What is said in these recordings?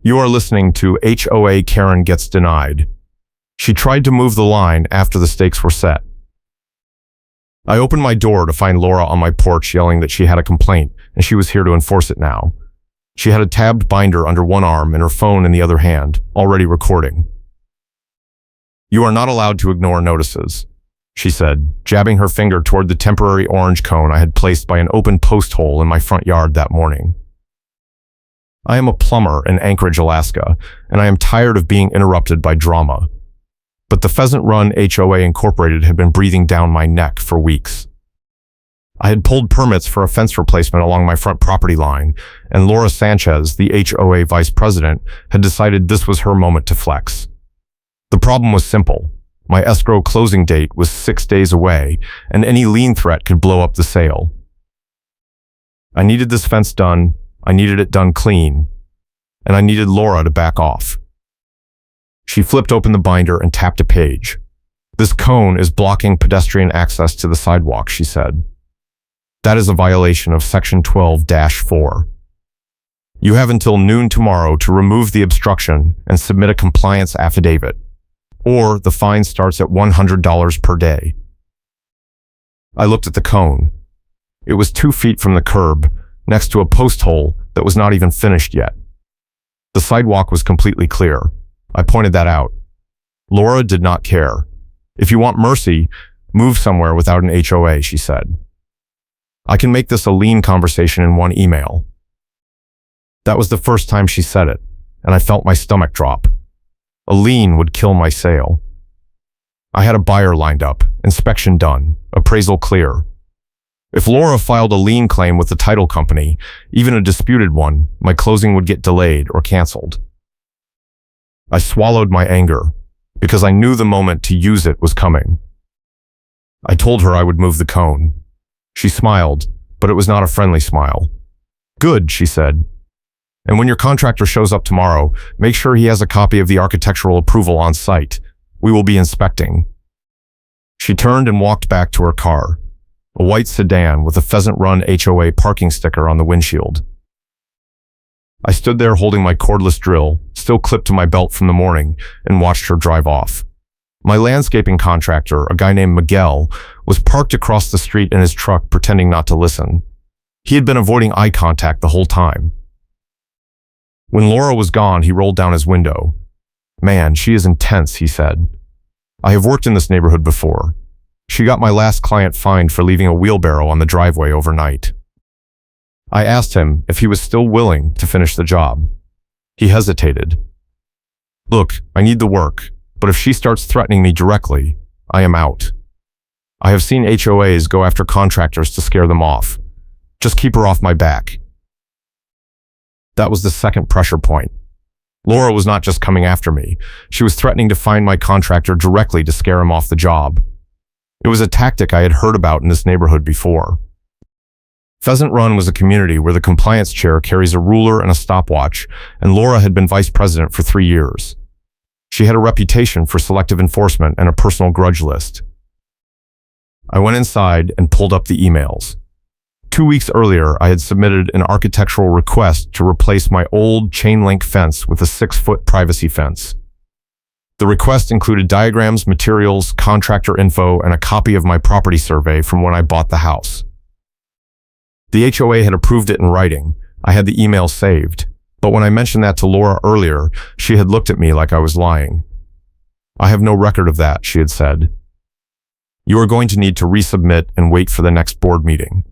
You are listening to HOA Karen Gets Denied. She tried to move the line after the stakes were set. I opened my door to find Laura on my porch yelling that she had a complaint and she was here to enforce it now. She had a tabbed binder under one arm and her phone in the other hand, already recording. "You are not allowed to ignore notices," she said, jabbing her finger toward the temporary orange cone I had placed by an open post hole in my front yard that morning. I am a plumber in Anchorage, Alaska, and I am tired of being interrupted by drama. But the Pheasant Run HOA Incorporated had been breathing down my neck for weeks. I had pulled permits for a fence replacement along my front property line, and Laura Sanchez, the HOA vice president, had decided this was her moment to flex. The problem was simple. My escrow closing date was 6 days away, and any lien threat could blow up the sale. I needed this fence done, I needed it done clean, and I needed Laura to back off. She flipped open the binder and tapped a page. "This cone is blocking pedestrian access to the sidewalk," she said. "That is a violation of Section 12-4. You have until noon tomorrow to remove the obstruction and submit a compliance affidavit, or the fine starts at $100 per day." I looked at the cone. It was 2 feet from the curb, next to a post hole that was not even finished yet. The sidewalk was completely clear. I pointed that out. Laura did not care. "If you want mercy, move somewhere without an HOA," she said. "I can make this a lien conversation in one email." That was the first time she said it, and I felt my stomach drop. A lien would kill my sale. I had a buyer lined up, inspection done, appraisal clear. If Laura filed a lien claim with the title company, even a disputed one, my closing would get delayed or canceled. I swallowed my anger, because I knew the moment to use it was coming. I told her I would move the cone. She smiled, but it was not a friendly smile. "Good," she said. "And when your contractor shows up tomorrow, make sure he has a copy of the architectural approval on site. We will be inspecting." She turned and walked back to her car, a white sedan with a Pheasant Run HOA parking sticker on the windshield. I stood there holding my cordless drill, still clipped to my belt from the morning, and watched her drive off. My landscaping contractor, a guy named Miguel, was parked across the street in his truck pretending not to listen. He had been avoiding eye contact the whole time. When Laura was gone, he rolled down his window. "Man, she is intense," he said. "I have worked in this neighborhood before. She got my last client fined for leaving a wheelbarrow on the driveway overnight." I asked him if he was still willing to finish the job. He hesitated. "Look, I need the work, but if she starts threatening me directly, I am out. I have seen HOAs go after contractors to scare them off. Just keep her off my back." That was the second pressure point. Laura was not just coming after me. She was threatening to find my contractor directly to scare him off the job. It was a tactic I had heard about in this neighborhood before. Pheasant Run was a community where the compliance chair carries a ruler and a stopwatch, and Laura had been vice president for 3 years. She had a reputation for selective enforcement and a personal grudge list. I went inside and pulled up the emails. 2 weeks earlier, I had submitted an architectural request to replace my old chain-link fence with a 6-foot privacy fence. The request included diagrams, materials, contractor info, and a copy of my property survey from when I bought the house. The HOA had approved it in writing. I had the email saved, but when I mentioned that to Laura earlier, she had looked at me like I was lying. "I have no record of that," she had said. "You are going to need to resubmit and wait for the next board meeting."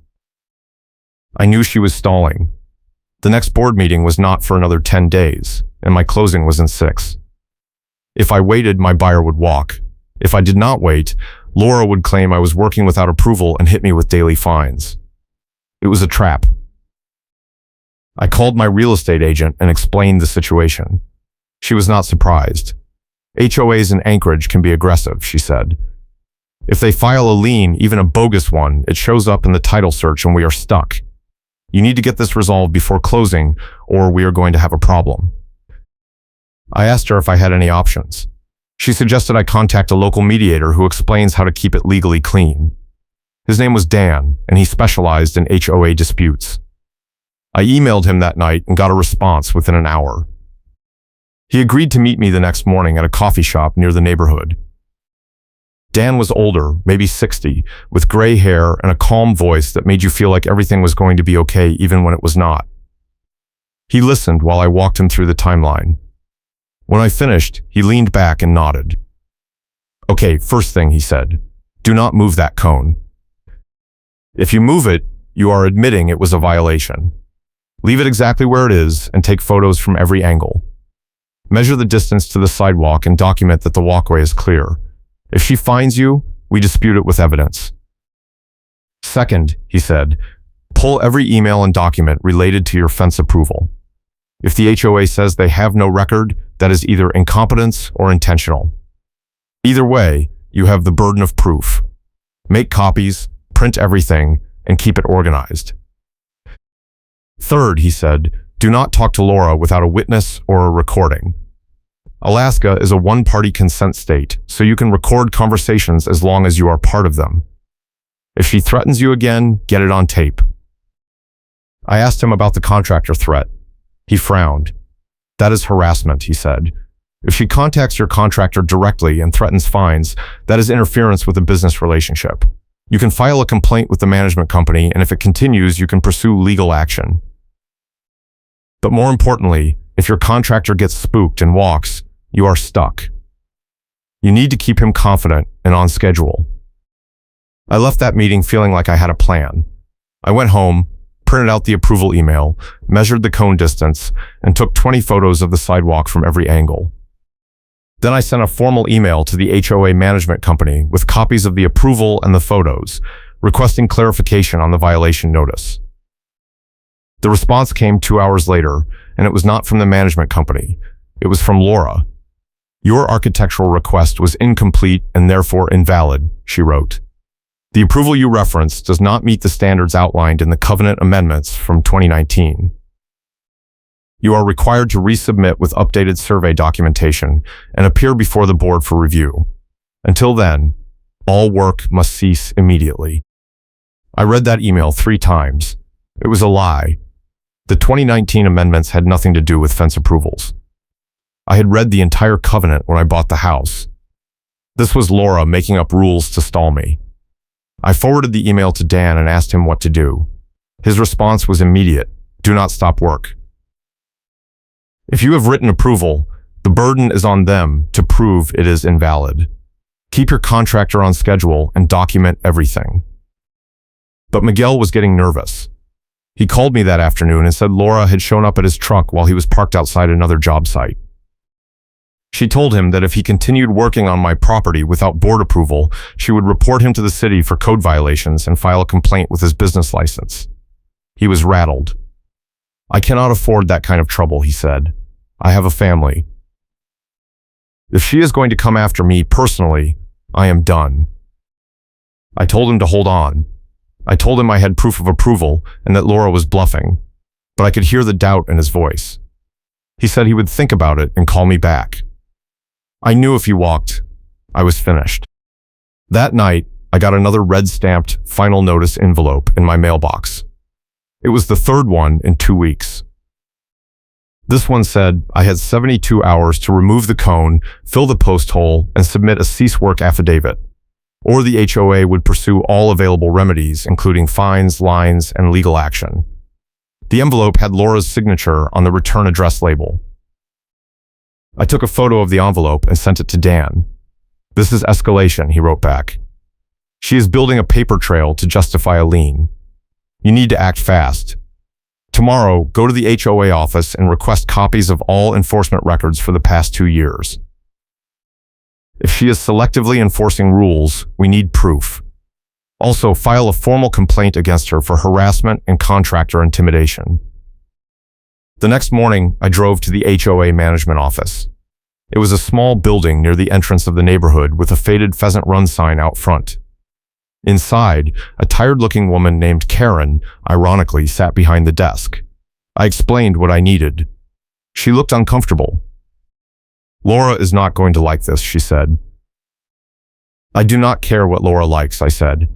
I knew she was stalling. The next board meeting was not for another 10 days, and my closing was in 6. If I waited, my buyer would walk. If I did not wait, Laura would claim I was working without approval and hit me with daily fines. It was a trap. I called my real estate agent and explained the situation. She was not surprised. "HOAs in Anchorage can be aggressive," she said. "If they file a lien, even a bogus one, it shows up in the title search and we are stuck. You need to get this resolved before closing, or we are going to have a problem." I asked her if I had any options. She suggested I contact a local mediator who explains how to keep it legally clean. His name was Dan, and he specialized in HOA disputes. I emailed him that night and got a response within an hour. He agreed to meet me the next morning at a coffee shop near the neighborhood. Dan was older, maybe 60, with gray hair and a calm voice that made you feel like everything was going to be okay even when it was not. He listened while I walked him through the timeline. When I finished, he leaned back and nodded. "Okay, first thing," he said, "do not move that cone. If you move it, you are admitting it was a violation. Leave it exactly where it is and take photos from every angle. Measure the distance to the sidewalk and document that the walkway is clear. If she finds you, we dispute it with evidence. Second," he said, "pull every email and document related to your fence approval. If the HOA says they have no record, that is either incompetence or intentional. Either way, you have the burden of proof. Make copies, print everything, and keep it organized." Third, he said, "do not talk to Laura without a witness or a recording. Alaska is a one-party consent state, so you can record conversations as long as you are part of them. If she threatens you again, get it on tape." I asked him about the contractor threat. He frowned. "That is harassment," he said. "If she contacts your contractor directly and threatens fines, that is interference with a business relationship. You can file a complaint with the management company, and if it continues, you can pursue legal action. But more importantly, if your contractor gets spooked and walks, you are stuck. You need to keep him confident and on schedule." I left that meeting feeling like I had a plan. I went home, printed out the approval email, measured the cone distance, and took 20 photos of the sidewalk from every angle. Then I sent a formal email to the HOA management company with copies of the approval and the photos, requesting clarification on the violation notice. The response came 2 hours later, and it was not from the management company. It was from Laura. "Your architectural request was incomplete and therefore invalid," she wrote. "The approval you referenced does not meet the standards outlined in the covenant amendments from 2019. You are required to resubmit with updated survey documentation and appear before the board for review. Until then, all work must cease immediately." I read that email 3 times. It was a lie. The 2019 amendments had nothing to do with fence approvals. I had read the entire covenant when I bought the house. This was Laura making up rules to stall me. I forwarded the email to Dan and asked him what to do. His response was immediate: "Do not stop work. If you have written approval, the burden is on them to prove it is invalid. Keep your contractor on schedule and document everything." But Miguel was getting nervous. He called me that afternoon and said Laura had shown up at his truck while he was parked outside another job site. She told him that if he continued working on my property without board approval, she would report him to the city for code violations and file a complaint with his business license. He was rattled. "I cannot afford that kind of trouble," he said. "I have a family. If she is going to come after me personally, I am done." I told him to hold on. I told him I had proof of approval and that Laura was bluffing, but I could hear the doubt in his voice. He said he would think about it and call me back. I knew if he walked, I was finished. That night, I got another red-stamped final notice envelope in my mailbox. It was the 3rd one in 2 weeks. This one said I had 72 hours to remove the cone, fill the post hole, and submit a cease work affidavit, or the HOA would pursue all available remedies, including fines, lines, and legal action. The envelope had Laura's signature on the return address label. I took a photo of the envelope and sent it to Dan. "This is escalation," he wrote back. "She is building a paper trail to justify a lien. You need to act fast. Tomorrow, go to the HOA office and request copies of all enforcement records for the past 2 years. If she is selectively enforcing rules, we need proof. Also, file a formal complaint against her for harassment and contractor intimidation." The next morning, I drove to the HOA management office. It was a small building near the entrance of the neighborhood with a faded Pheasant Run sign out front. Inside, a tired-looking woman named Karen, ironically, sat behind the desk. I explained what I needed. She looked uncomfortable. "Laura is not going to like this," she said. "I do not care what Laura likes," I said.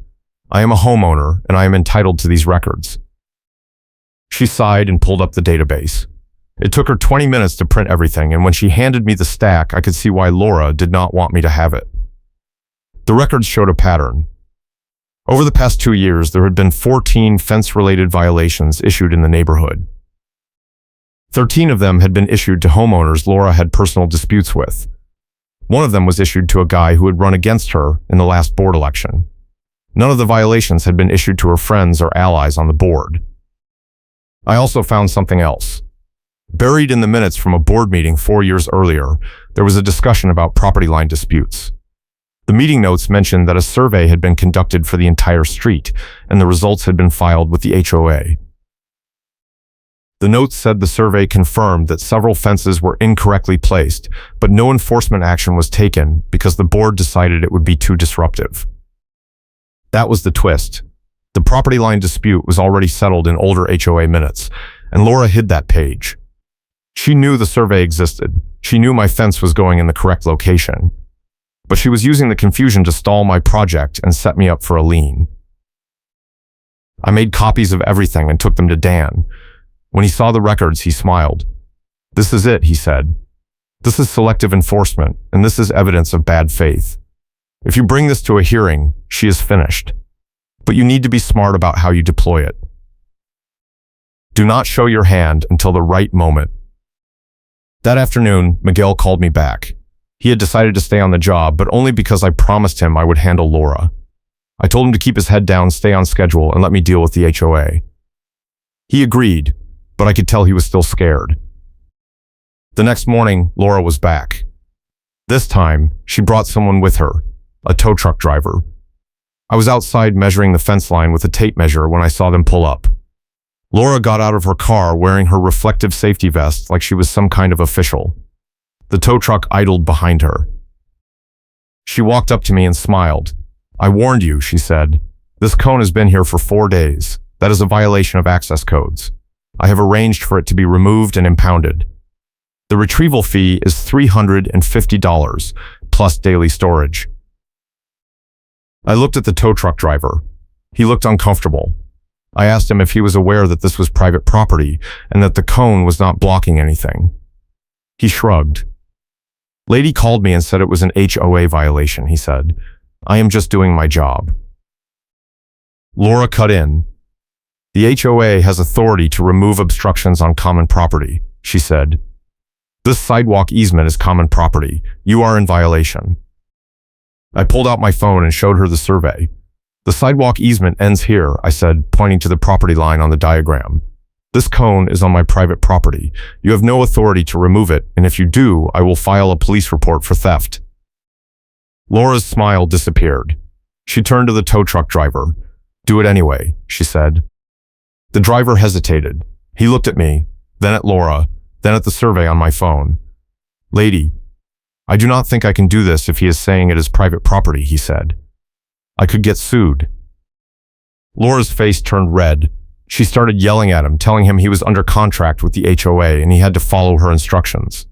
"I am a homeowner, and I am entitled to these records." She sighed and pulled up the database. It took her 20 minutes to print everything, and when she handed me the stack, I could see why Laura did not want me to have it. The records showed a pattern. Over the past 2 years, there had been 14 fence-related violations issued in the neighborhood. 13 of them had been issued to homeowners Laura had personal disputes with. One of them was issued to a guy who had run against her in the last board election. None of the violations had been issued to her friends or allies on the board. I also found something else. Buried in the minutes from a board meeting 4 years earlier, there was a discussion about property line disputes. The meeting notes mentioned that a survey had been conducted for the entire street, and the results had been filed with the HOA. The notes said the survey confirmed that several fences were incorrectly placed, but no enforcement action was taken because the board decided it would be too disruptive. That was the twist. The property line dispute was already settled in older HOA minutes, and Laura hid that page. She knew the survey existed. She knew my fence was going in the correct location. But she was using the confusion to stall my project and set me up for a lien. I made copies of everything and took them to Dan. When he saw the records, he smiled. "This is it," he said. "This is selective enforcement, and this is evidence of bad faith. If you bring this to a hearing, she is finished. But you need to be smart about how you deploy it. Do not show your hand until the right moment." That afternoon, Miguel called me back. He had decided to stay on the job, but only because I promised him I would handle Laura. I told him to keep his head down, stay on schedule, and let me deal with the HOA. He agreed, but I could tell he was still scared. The next morning, Laura was back. This time, she brought someone with her, a tow truck driver. I was outside measuring the fence line with a tape measure when I saw them pull up. Laura got out of her car wearing her reflective safety vest like she was some kind of official. The tow truck idled behind her. She walked up to me and smiled. "I warned you," she said. "This cone has been here for 4 days. That is a violation of access codes. I have arranged for it to be removed and impounded. The retrieval fee is $350 plus daily storage." I looked at the tow truck driver. He looked uncomfortable. I asked him if he was aware that this was private property and that the cone was not blocking anything. He shrugged. "Lady called me and said it was an HOA violation," he said. "I am just doing my job." Laura cut in. "The HOA has authority to remove obstructions on common property," she said. "This sidewalk easement is common property. You are in violation." I pulled out my phone and showed her the survey. "The sidewalk easement ends here," I said, pointing to the property line on the diagram. "This cone is on my private property. You have no authority to remove it, and if you do, I will file a police report for theft." Laura's smile disappeared. She turned to the tow truck driver. "Do it anyway," she said. The driver hesitated. He looked at me, then at Laura, then at the survey on my phone. "Lady, I do not think I can do this if he is saying it is private property," he said. "I could get sued." Laura's face turned red. She started yelling at him, telling him he was under contract with the HOA and he had to follow her instructions.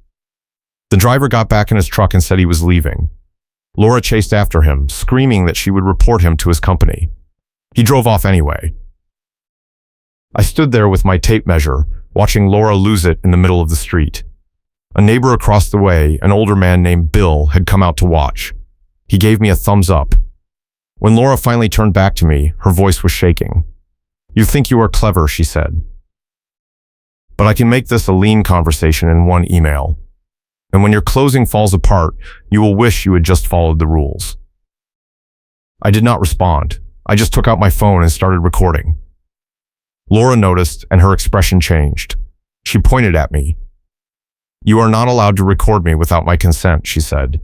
The driver got back in his truck and said he was leaving. Laura chased after him, screaming that she would report him to his company. He drove off anyway. I stood there with my tape measure, watching Laura lose it in the middle of the street. A neighbor across the way, an older man named Bill, had come out to watch. He gave me a thumbs up. When Laura finally turned back to me, her voice was shaking. "You think you are clever," she said. "But I can make this a lean conversation in one email. And when your closing falls apart, you will wish you had just followed the rules." I did not respond. I just took out my phone and started recording. Laura noticed, and her expression changed. She pointed at me. "You are not allowed to record me without my consent," she said.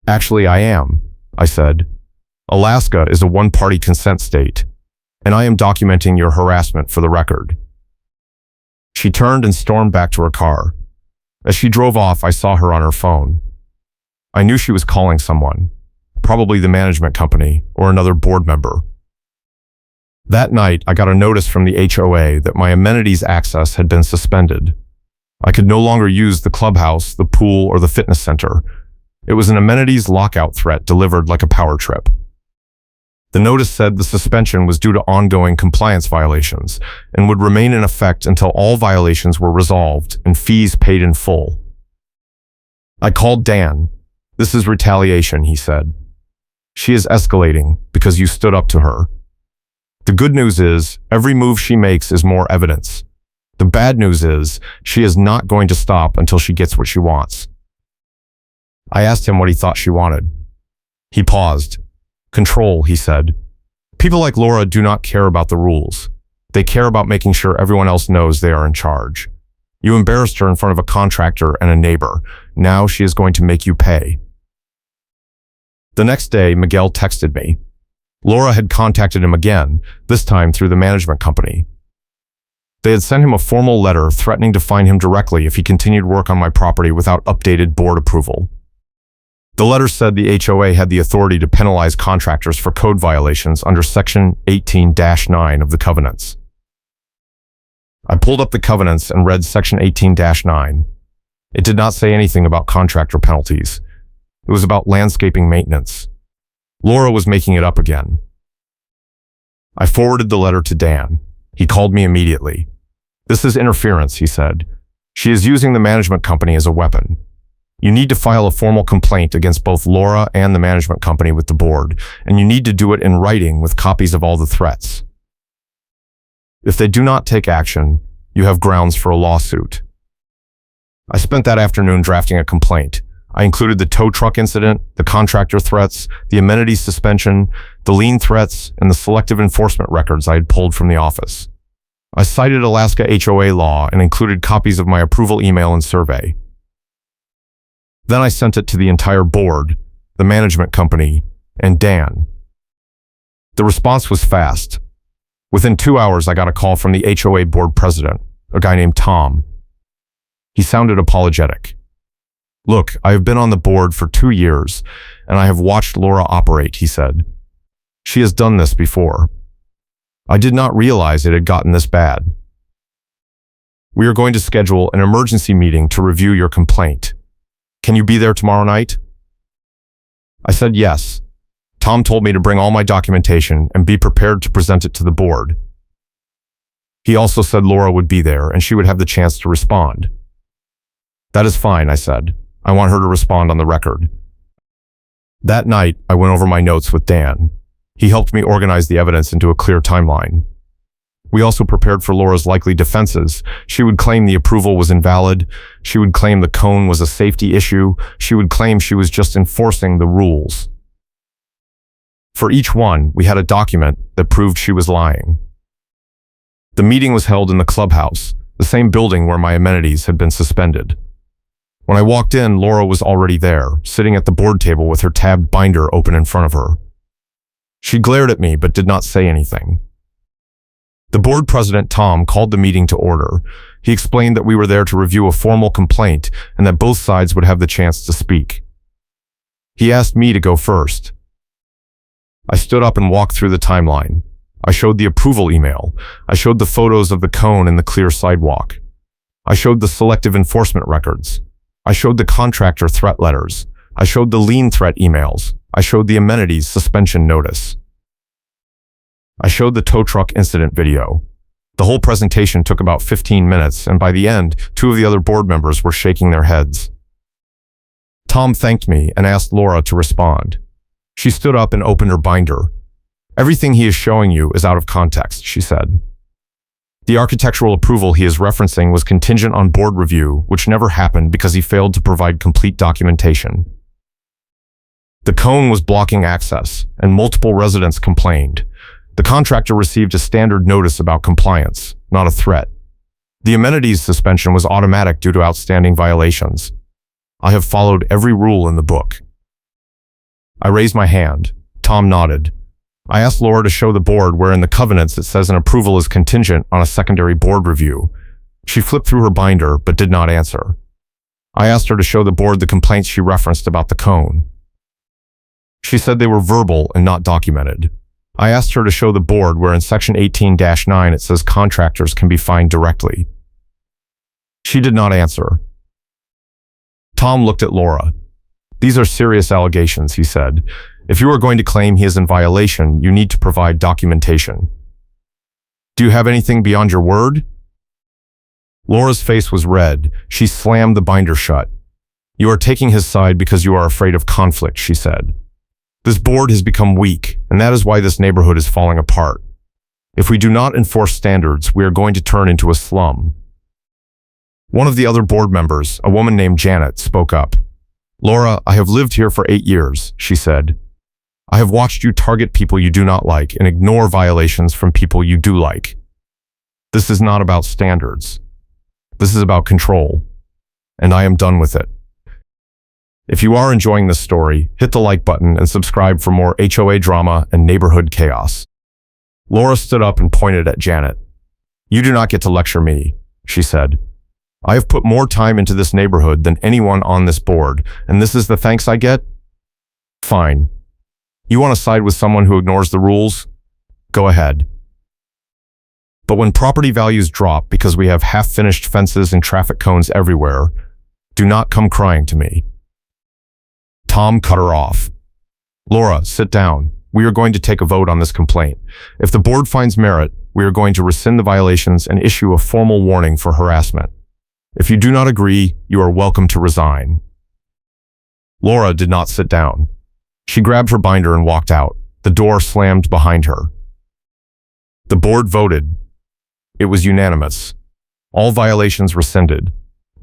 "Actually, I am," I said. "Alaska is a one-party consent state, and I am documenting your harassment for the record." She turned and stormed back to her car. As she drove off, I saw her on her phone. I knew she was calling someone, probably the management company or another board member. That night, I got a notice from the HOA that my amenities access had been suspended. I could no longer use the clubhouse, the pool, or the fitness center. It was an amenities lockout threat delivered like a power trip. The notice said the suspension was due to ongoing compliance violations and would remain in effect until all violations were resolved and fees paid in full. I called Dan. "This is retaliation," he said. "She is escalating because you stood up to her. The good news is, every move she makes is more evidence. The bad news is, she is not going to stop until she gets what she wants." I asked him what he thought she wanted. He paused. "Control," he said. "People like Laura do not care about the rules. They care about making sure everyone else knows they are in charge. You embarrassed her in front of a contractor and a neighbor. Now she is going to make you pay." The next day, Miguel texted me. Laura had contacted him again, this time through the management company. They had sent him a formal letter threatening to fine him directly if he continued work on my property without updated board approval. The letter said the HOA had the authority to penalize contractors for code violations under Section 18-9 of the covenants. I pulled up the covenants and read Section 18-9. It did not say anything about contractor penalties. It was about landscaping maintenance. Laura was making it up again. I forwarded the letter to Dan. He called me immediately. "This is interference," he said. "She is using the management company as a weapon. You need to file a formal complaint against both Laura and the management company with the board, and you need to do it in writing with copies of all the threats. If they do not take action, you have grounds for a lawsuit." I spent that afternoon drafting a complaint. I included the tow truck incident, the contractor threats, the amenities suspension, the lien threats, and the selective enforcement records I had pulled from the office. I cited Alaska HOA law and included copies of my approval email and survey. Then I sent it to the entire board, the management company, and Dan. The response was fast. Within 2 hours, I got a call from the HOA board president, a guy named Tom. He sounded apologetic. "Look, I have been on the board for 2 years, and I have watched Laura operate," he said. "She has done this before. I did not realize it had gotten this bad. We are going to schedule an emergency meeting to review your complaint. Can you be there tomorrow night?" I said yes. Tom told me to bring all my documentation and be prepared to present it to the board. He also said Laura would be there and she would have the chance to respond. "That is fine," I said. "I want her to respond on the record." That night, I went over my notes with Dan. He helped me organize the evidence into a clear timeline. We also prepared for Laura's likely defenses. She would claim the approval was invalid. She would claim the cone was a safety issue. She would claim she was just enforcing the rules. For each one, we had a document that proved she was lying. The meeting was held in the clubhouse, the same building where my amenities had been suspended. When I walked in, Laura was already there, sitting at the board table with her tabbed binder open in front of her. She glared at me but did not say anything. The board president, Tom, called the meeting to order. He explained that we were there to review a formal complaint and that both sides would have the chance to speak. He asked me to go first. I stood up and walked through the timeline. I showed the approval email. I showed the photos of the cone and the clear sidewalk. I showed the selective enforcement records. I showed the contractor threat letters. I showed the lien threat emails. I showed the amenities suspension notice. I showed the tow truck incident video. The whole presentation took about 15 minutes, and by the end, 2 of the other board members were shaking their heads. Tom thanked me and asked Laura to respond. She stood up and opened her binder. "Everything he is showing you is out of context," she said. "The architectural approval he is referencing was contingent on board review, which never happened because he failed to provide complete documentation. The cone was blocking access, and multiple residents complained. The contractor received a standard notice about compliance, not a threat. The amenities suspension was automatic due to outstanding violations. I have followed every rule in the book." I raised my hand. Tom nodded. I asked Laura to show the board where in the covenants it says an approval is contingent on a secondary board review. She flipped through her binder but did not answer. I asked her to show the board the complaints she referenced about the cone. She said they were verbal and not documented. I asked her to show the board where in Section 18-9 it says contractors can be fined directly. She did not answer. Tom looked at Laura. "These are serious allegations," he said. If you are going to claim he is in violation, you need to provide documentation. Do you have anything beyond your word? Laura's face was red. She slammed the binder shut. You are taking his side because you are afraid of conflict, she said. This board has become weak, and that is why this neighborhood is falling apart. If we do not enforce standards, we are going to turn into a slum. One of the other board members, a woman named Janet, spoke up. Laura, I have lived here for 8 years, she said. I have watched you target people you do not like and ignore violations from people you do like. This is not about standards. This is about control, and I am done with it. If you are enjoying this story, hit the like button and subscribe for more HOA drama and neighborhood chaos. Laura stood up and pointed at Janet. You do not get to lecture me, she said. I have put more time into this neighborhood than anyone on this board, and this is the thanks I get? Fine. You want to side with someone who ignores the rules? Go ahead. But when property values drop because we have half-finished fences and traffic cones everywhere, do not come crying to me. Tom cut her off. Laura, sit down. We are going to take a vote on this complaint. If the board finds merit, we are going to rescind the violations and issue a formal warning for harassment. If you do not agree, you are welcome to resign. Laura did not sit down. She grabbed her binder and walked out. The door slammed behind her. The board voted. It was unanimous. All violations rescinded.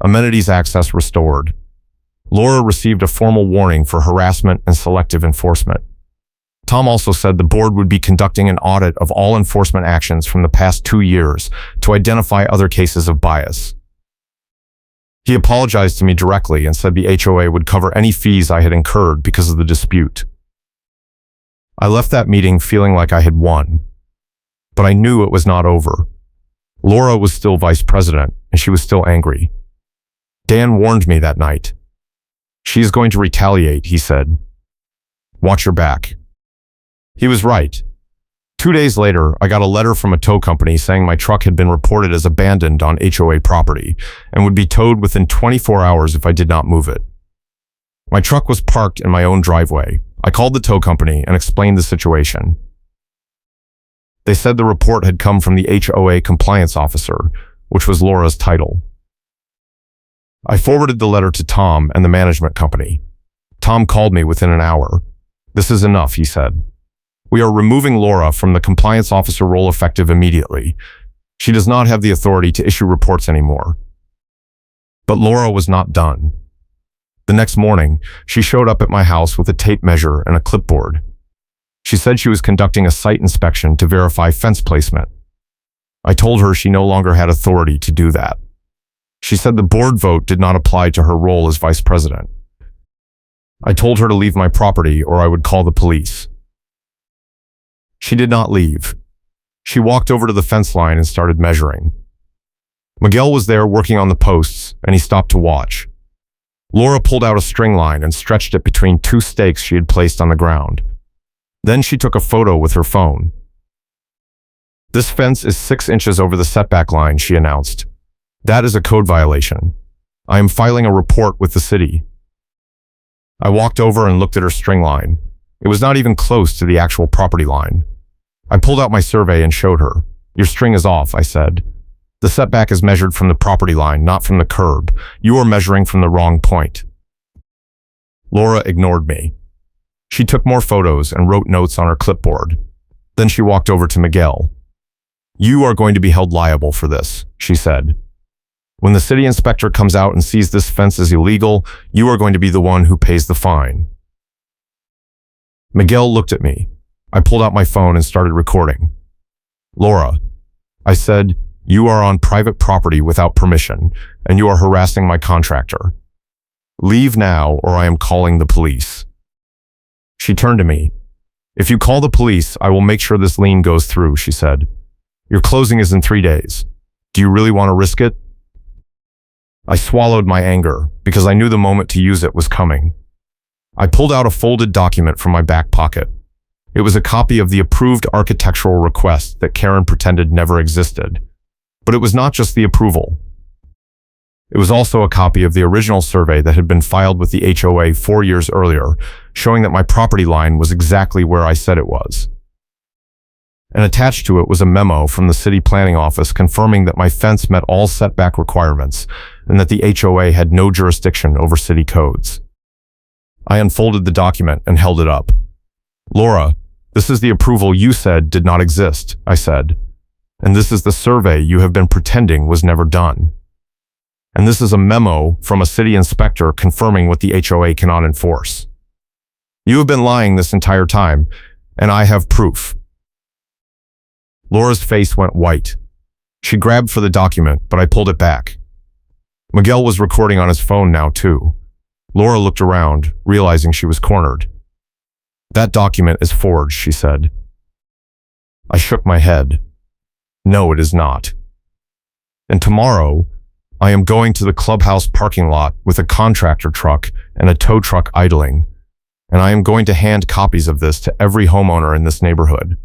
Amenities access restored. Laura received a formal warning for harassment and selective enforcement. Tom also said the board would be conducting an audit of all enforcement actions from the past 2 years to identify other cases of bias. He apologized to me directly and said the HOA would cover any fees I had incurred because of the dispute. I left that meeting feeling like I had won, but I knew it was not over. Laura was still vice president, and she was still angry. Dan warned me that night. She is going to retaliate, he said. Watch your back. He was right. 2 days later, I got a letter from a tow company saying my truck had been reported as abandoned on HOA property and would be towed within 24 hours if I did not move it. My truck was parked in my own driveway. I called the tow company and explained the situation. They said the report had come from the HOA compliance officer, which was Laura's title. I forwarded the letter to Tom and the management company. Tom called me within an hour. This is enough, he said. We are removing Laura from the compliance officer role effective immediately. She does not have the authority to issue reports anymore. But Laura was not done. The next morning, she showed up at my house with a tape measure and a clipboard. She said she was conducting a site inspection to verify fence placement. I told her she no longer had authority to do that. She said the board vote did not apply to her role as vice president. I told her to leave my property or I would call the police. She did not leave. She walked over to the fence line and started measuring. Miguel was there working on the posts, and he stopped to watch. Laura pulled out a string line and stretched it between 2 stakes she had placed on the ground. Then she took a photo with her phone. This fence is 6 inches over the setback line, she announced. That is a code violation. I am filing a report with the city. I walked over and looked at her string line. It was not even close to the actual property line. I pulled out my survey and showed her. Your string is off, I said. The setback is measured from the property line, not from the curb. You are measuring from the wrong point. Laura ignored me. She took more photos and wrote notes on her clipboard. Then she walked over to Miguel. You are going to be held liable for this, she said. When the city inspector comes out and sees this fence is illegal, you are going to be the one who pays the fine. Miguel looked at me. I pulled out my phone and started recording. Laura, I said, you are on private property without permission, and you are harassing my contractor. Leave now or I am calling the police. She turned to me. If you call the police, I will make sure this lien goes through, she said. Your closing is in 3 days. Do you really want to risk it? I swallowed my anger because I knew the moment to use it was coming. I pulled out a folded document from my back pocket. It was a copy of the approved architectural request that Karen pretended never existed. But it was not just the approval. It was also a copy of the original survey that had been filed with the HOA 4 years earlier, showing that my property line was exactly where I said it was. And attached to it was a memo from the city planning office confirming that my fence met all setback requirements and that the HOA had no jurisdiction over city codes. I unfolded the document and held it up. "Laura, this is the approval you said did not exist," I said. "And this is the survey you have been pretending was never done. And this is a memo from a city inspector confirming what the HOA cannot enforce. You have been lying this entire time, and I have proof." Laura's face went white. She grabbed for the document, but I pulled it back. Miguel was recording on his phone now, too. Laura looked around, realizing she was cornered. "That document is forged," she said. I shook my head. "No, it is not. And tomorrow, I am going to the clubhouse parking lot with a contractor truck and a tow truck idling, and I am going to hand copies of this to every homeowner in this neighborhood.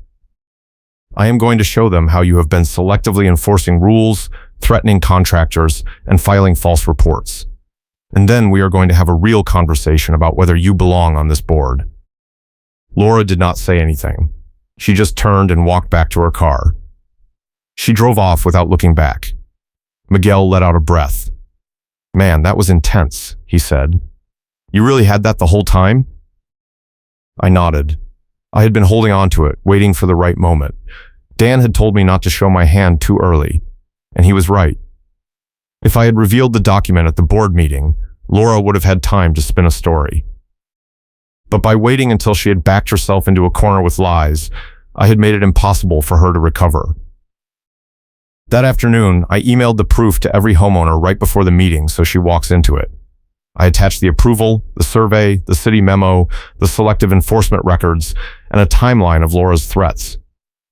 I am going to show them how you have been selectively enforcing rules, threatening contractors, and filing false reports. And then we are going to have a real conversation about whether you belong on this board." Laura did not say anything. She just turned and walked back to her car. She drove off without looking back. Miguel let out a breath. "Man, that was intense," he said. "You really had that the whole time?" I nodded. I had been holding on to it, waiting for the right moment. Dan had told me not to show my hand too early, and he was right. If I had revealed the document at the board meeting, Laura would have had time to spin a story. But by waiting until she had backed herself into a corner with lies, I had made it impossible for her to recover. That afternoon, I emailed the proof to every homeowner right before the meeting so she walks into it. I attached the approval, the survey, the city memo, the selective enforcement records, and a timeline of Laura's threats.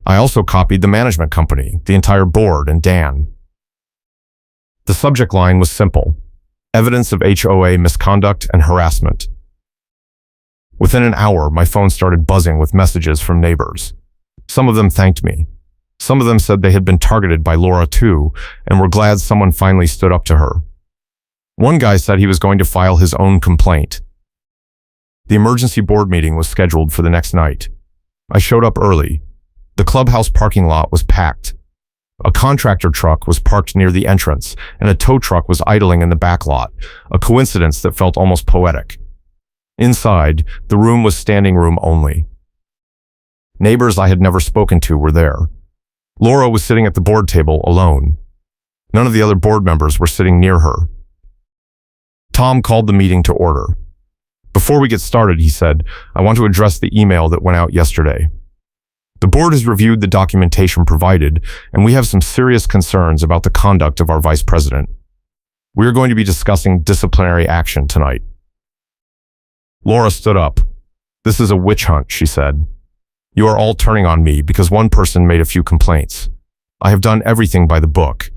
I also copied the management company, the entire board, and Dan. The subject line was simple: evidence of HOA misconduct and harassment. Within an hour, my phone started buzzing with messages from neighbors. Some of them thanked me. Some of them said they had been targeted by Laura too, and were glad someone finally stood up to her. One guy said he was going to file his own complaint. The emergency board meeting was scheduled for the next night. I showed up early. The clubhouse parking lot was packed. A contractor truck was parked near the entrance, and a tow truck was idling in the back lot, a coincidence that felt almost poetic. Inside, the room was standing room only. Neighbors I had never spoken to were there. Laura was sitting at the board table alone. None of the other board members were sitting near her. Tom called the meeting to order. "Before we get started," he said, "I want to address the email that went out yesterday. The board has reviewed the documentation provided, and we have some serious concerns about the conduct of our vice president. We are going to be discussing disciplinary action tonight." Laura stood up. "This is a witch hunt," she said. "You are all turning on me because one person made a few complaints. I have done everything by the book."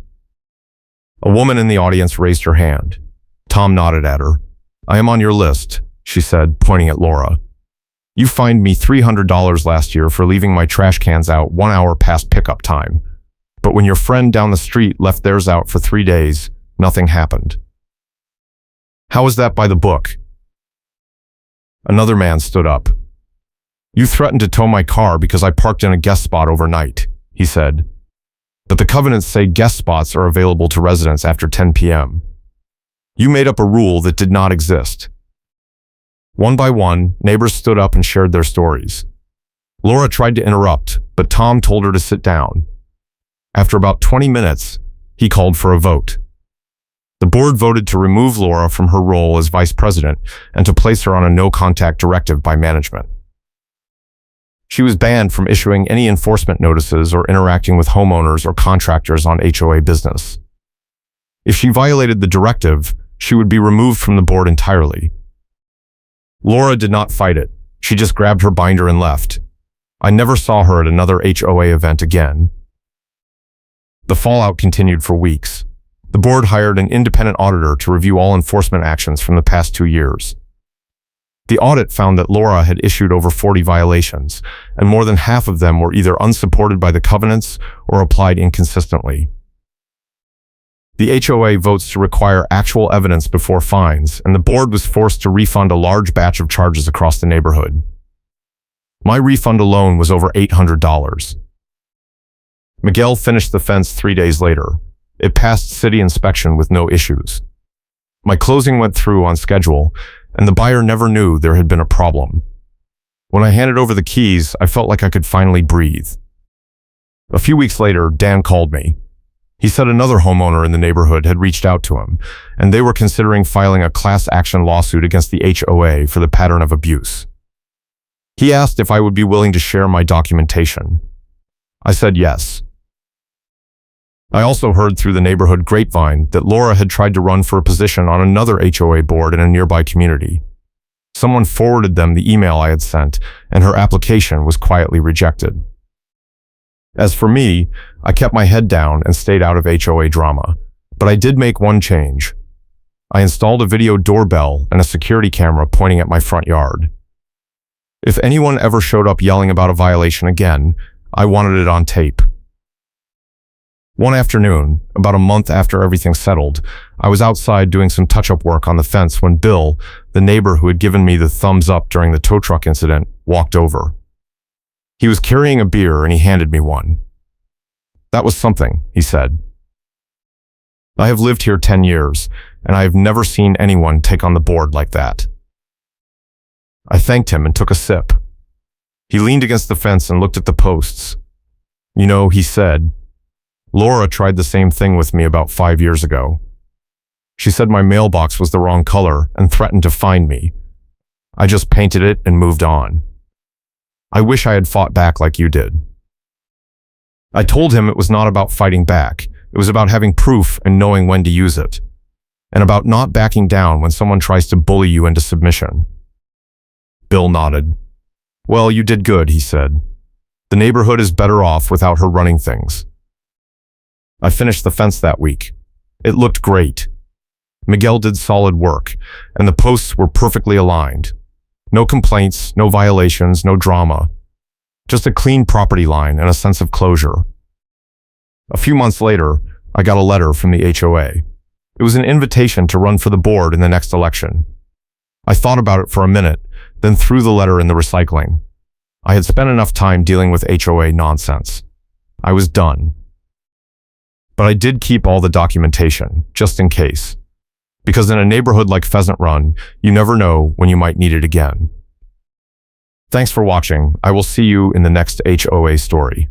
A woman in the audience raised her hand. Tom nodded at her. "I am on your list," she said, pointing at Laura. "You fined me $300 last year for leaving my trash cans out 1 hour past pickup time. But when your friend down the street left theirs out for 3 days, nothing happened. How is that by the book?" Another man stood up. "You threatened to tow my car because I parked in a guest spot overnight," he said. "But the covenants say guest spots are available to residents after 10 p.m. You made up a rule that did not exist." One by one, neighbors stood up and shared their stories. Laura tried to interrupt, but Tom told her to sit down. After about 20 minutes, he called for a vote. The board voted to remove Laura from her role as vice president and to place her on a no-contact directive by management. She was banned from issuing any enforcement notices or interacting with homeowners or contractors on HOA business. If she violated the directive, she would be removed from the board entirely. Laura did not fight it. She just grabbed her binder and left. I never saw her at another HOA event again. The fallout continued for weeks. The board hired an independent auditor to review all enforcement actions from the past 2 years. The audit found that Laura had issued over 40 violations, and more than half of them were either unsupported by the covenants or applied inconsistently. The HOA votes to require actual evidence before fines, and the board was forced to refund a large batch of charges across the neighborhood. My refund alone was over $800. Miguel finished the fence 3 days later. It passed city inspection with no issues. My closing went through on schedule, and the buyer never knew there had been a problem. When I handed over the keys, I felt like I could finally breathe. A few weeks later, Dan called me. He said another homeowner in the neighborhood had reached out to him, and they were considering filing a class action lawsuit against the HOA for the pattern of abuse. He asked if I would be willing to share my documentation. I said yes. I also heard through the neighborhood grapevine that Laura had tried to run for a position on another HOA board in a nearby community. Someone forwarded them the email I had sent, and her application was quietly rejected. As for me, I kept my head down and stayed out of HOA drama, but I did make one change. I installed a video doorbell and a security camera pointing at my front yard. If anyone ever showed up yelling about a violation again, I wanted it on tape. One afternoon, about a month after everything settled, I was outside doing some touch-up work on the fence when Bill, the neighbor who had given me the thumbs up during the tow truck incident, walked over. He was carrying a beer and he handed me one. "That was something," he said. "I have lived here 10 years, and I have never seen anyone take on the board like that." I thanked him and took a sip. He leaned against the fence and looked at the posts. "You know," he said, "Laura tried the same thing with me about 5 years ago. She said my mailbox was the wrong color and threatened to fine me. I just painted it and moved on. I wish I had fought back like you did." I told him it was not about fighting back. It was about having proof and knowing when to use it, and about not backing down when someone tries to bully you into submission. Bill nodded. "Well, you did good," he said. "The neighborhood is better off without her running things." I finished the fence that week. It looked great. Miguel did solid work, and the posts were perfectly aligned. No complaints, no violations, no drama. Just a clean property line and a sense of closure. A few months later, I got a letter from the HOA. It was an invitation to run for the board in the next election. I thought about it for a minute, then threw the letter in the recycling. I had spent enough time dealing with HOA nonsense. I was done. But I did keep all the documentation, just in case. Because in a neighborhood like Pheasant Run, you never know when you might need it again. Thanks for watching. I will see you in the next HOA story.